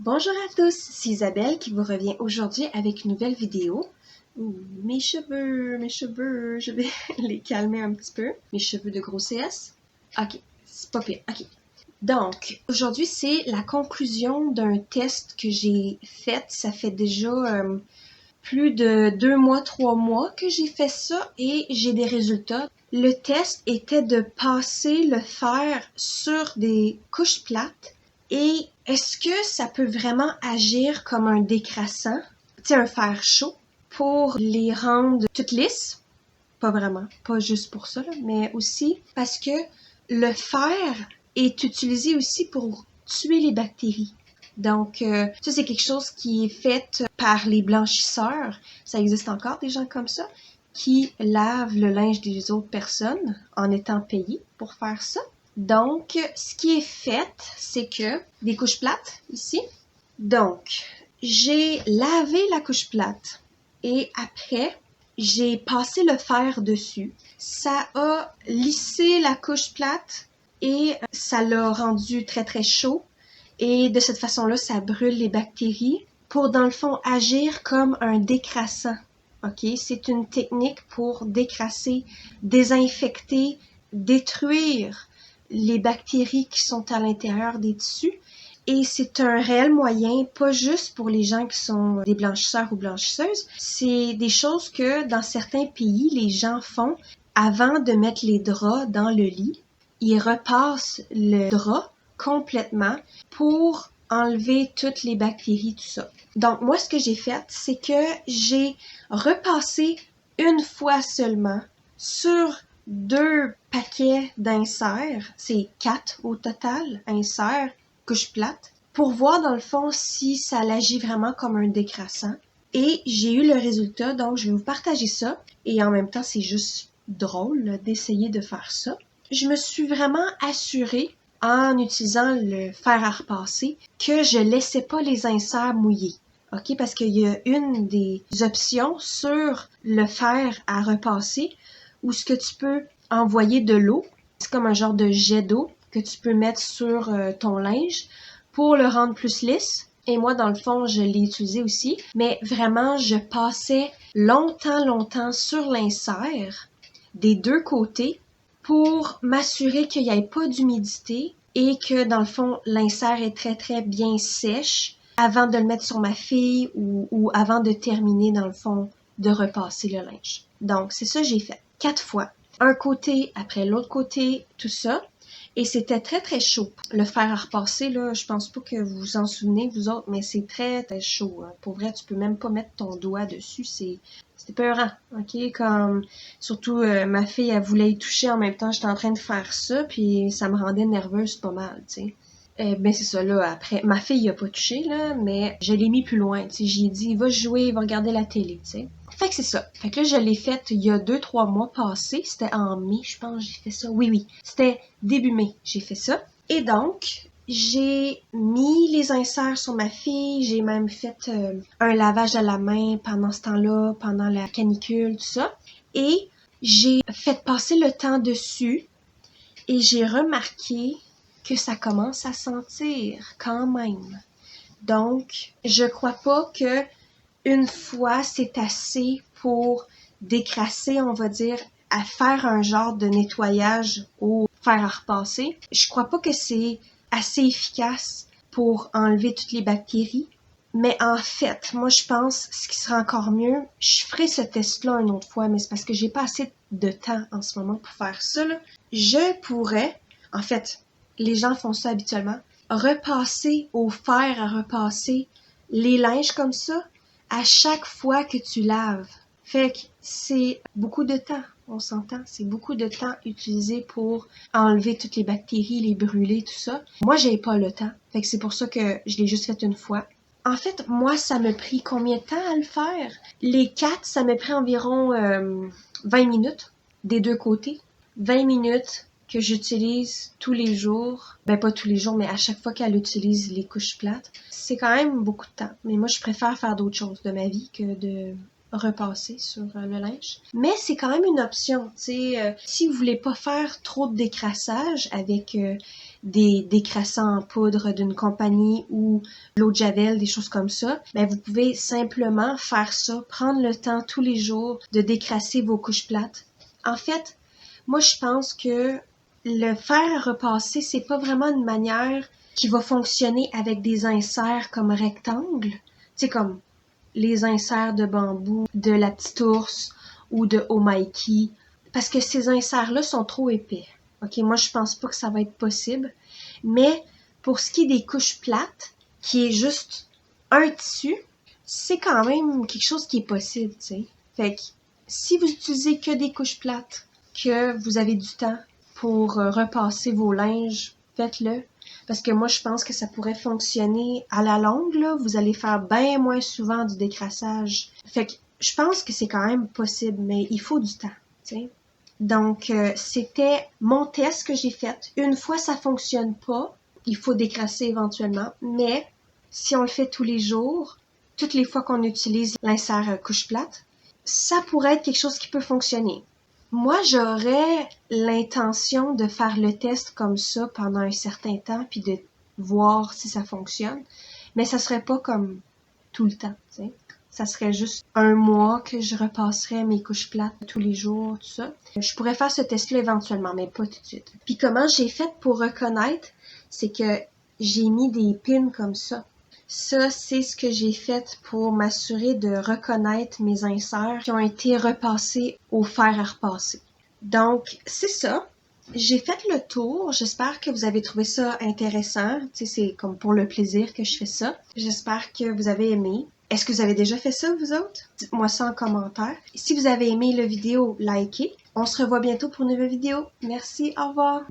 Bonjour à tous, c'est Isabelle qui vous revient aujourd'hui avec une nouvelle vidéo. Mes cheveux, je vais les calmer un petit peu. Mes cheveux de grossesse. Ok, c'est pas pire, ok. Donc, aujourd'hui, c'est la conclusion d'un test que j'ai fait. Ça fait déjà plus de 2 mois, 3 mois que j'ai fait ça et j'ai des résultats. Le test était de passer le fer sur des couches plates. Et est-ce que ça peut vraiment agir comme un décrassant, tu sais, un fer chaud, pour les rendre toutes lisses? Pas vraiment, pas juste pour ça, là, mais aussi parce que le fer est utilisé aussi pour tuer les bactéries. Donc, ça, c'est quelque chose qui est fait par les blanchisseurs. Ça existe encore des gens comme ça qui lavent le linge des autres personnes en étant payés pour faire ça. Donc, ce qui est fait, c'est que des couches plates ici. Donc, j'ai lavé la couche plate et après, j'ai passé le fer dessus. Ça a lissé la couche plate et ça l'a rendu très très chaud. Et de cette façon-là, ça brûle les bactéries pour, dans le fond, agir comme un décrassant. OK? C'est une technique pour décrasser, désinfecter, détruire les bactéries qui sont à l'intérieur des tissus. Et c'est un réel moyen, pas juste pour les gens qui sont des blanchisseurs ou blanchisseuses, c'est des choses que dans certains pays, les gens font avant de mettre les draps dans le lit. Ils repassent le drap complètement pour enlever toutes les bactéries, tout ça. Donc, moi, ce que j'ai fait, c'est que j'ai repassé une fois seulement sur 2 paquets d'inserts, c'est 4 au total, inserts, couche plate, pour voir dans le fond si ça agit vraiment comme un décrassant. Et j'ai eu le résultat, donc je vais vous partager ça. Et en même temps, c'est juste drôle d'essayer de faire ça. Je me suis vraiment assurée, en utilisant le fer à repasser, que je laissais pas les inserts mouillés. OK? Parce qu'il y a une des options sur le fer à repasser où ce que tu peux envoyer de l'eau. C'est comme un genre de jet d'eau que tu peux mettre sur ton linge pour le rendre plus lisse. Et moi, dans le fond, je l'ai utilisé aussi. Mais vraiment, je passais longtemps sur l'insert des 2 côtés pour m'assurer qu'il n'y ait pas d'humidité et que, dans le fond, l'insert est très bien sèche avant de le mettre sur ma fille ou avant de terminer, dans le fond, de repasser le linge. Donc, c'est ça que j'ai fait. 4 fois. Un côté après l'autre côté, tout ça. Et c'était très chaud. Le fer à repasser, là, je pense pas que vous vous en souvenez, vous autres, mais c'est très chaud. Hein. Pour vrai, tu peux même pas mettre ton doigt dessus. C'était peurant, OK? Comme, surtout, ma fille, elle voulait y toucher en même temps, j'étais en train de faire ça, puis ça me rendait nerveuse pas mal, tu sais. Ben c'est ça, là, après, ma fille y a pas touché, là, mais je l'ai mis plus loin, tu sais, j'ai dit, va jouer, va regarder la télé, tu sais. Fait que c'est ça. Fait que là, je l'ai fait il y a 2-3 mois passés, c'était en mai, je pense, j'ai fait ça. Oui, c'était début mai, j'ai fait ça. Et donc, j'ai mis les inserts sur ma fille, j'ai même fait un lavage à la main pendant ce temps-là, pendant la canicule, tout ça. Et j'ai fait passer le temps dessus et j'ai remarqué que ça commence à sentir quand même. Donc, je crois pas que une fois c'est assez pour décrasser, on va dire, à faire un genre de nettoyage au fer à repasser. Je crois pas que c'est assez efficace pour enlever toutes les bactéries. Mais en fait, moi je pense ce qui serait encore mieux, je ferai ce test-là une autre fois, mais c'est parce que j'ai pas assez de temps en ce moment pour faire ça, là. Je pourrais, en fait, les gens font ça habituellement, repasser au fer à repasser les linges comme ça à chaque fois que tu laves. Fait que c'est beaucoup de temps, on s'entend, c'est beaucoup de temps utilisé pour enlever toutes les bactéries, les brûler, tout ça. Moi, j'ai pas le temps, fait que c'est pour ça que je l'ai juste fait une fois. En fait, moi, ça m'a pris combien de temps à le faire? Les 4, ça m'a pris environ 20 minutes des 2 côtés. 20 minutes que j'utilise tous les jours. Ben, pas tous les jours, mais à chaque fois qu'elle utilise les couches plates. C'est quand même beaucoup de temps. Mais moi, je préfère faire d'autres choses de ma vie que de repasser sur le linge. Mais c'est quand même une option, tu sais. Si vous voulez pas faire trop de décrassage avec des décrassants en poudre d'une compagnie ou l'eau de Javel, des choses comme ça, ben vous pouvez simplement faire ça, prendre le temps tous les jours de décrasser vos couches plates. En fait, moi je pense que le fer à repasser, c'est pas vraiment une manière qui va fonctionner avec des inserts comme rectangles. C'est comme les inserts de bambou de la petite ours ou de Omaiki, parce que ces inserts-là sont trop épais. Ok, moi je pense pas que ça va être possible, mais pour ce qui est des couches plates, qui est juste un tissu, c'est quand même quelque chose qui est possible, tu sais. Fait que si vous utilisez que des couches plates, que vous avez du temps pour repasser vos linges, faites-le. Parce que moi, je pense que ça pourrait fonctionner à la longue, là. Vous allez faire bien moins souvent du décrassage. Fait que je pense que c'est quand même possible, mais il faut du temps, tu sais. Donc, c'était mon test que j'ai fait. Une fois, ça fonctionne pas. Il faut décrasser éventuellement. Mais si on le fait tous les jours, toutes les fois qu'on utilise l'insert couche plate, ça pourrait être quelque chose qui peut fonctionner. Moi, j'aurais l'intention de faire le test comme ça pendant un certain temps, puis de voir si ça fonctionne. Mais ça serait pas comme tout le temps, tu sais. Ça serait juste un mois que je repasserais mes couches plates tous les jours, tout ça. Je pourrais faire ce test-là éventuellement, mais pas tout de suite. Puis comment j'ai fait pour reconnaître, c'est que j'ai mis des pins comme ça. Ça, c'est ce que j'ai fait pour m'assurer de reconnaître mes inserts qui ont été repassés au fer à repasser. Donc, c'est ça. J'ai fait le tour. J'espère que vous avez trouvé ça intéressant. Tu sais, c'est comme pour le plaisir que je fais ça. J'espère que vous avez aimé. Est-ce que vous avez déjà fait ça, vous autres? Dites-moi ça en commentaire. Si vous avez aimé la vidéo, likez. On se revoit bientôt pour une nouvelle vidéo. Merci, au revoir!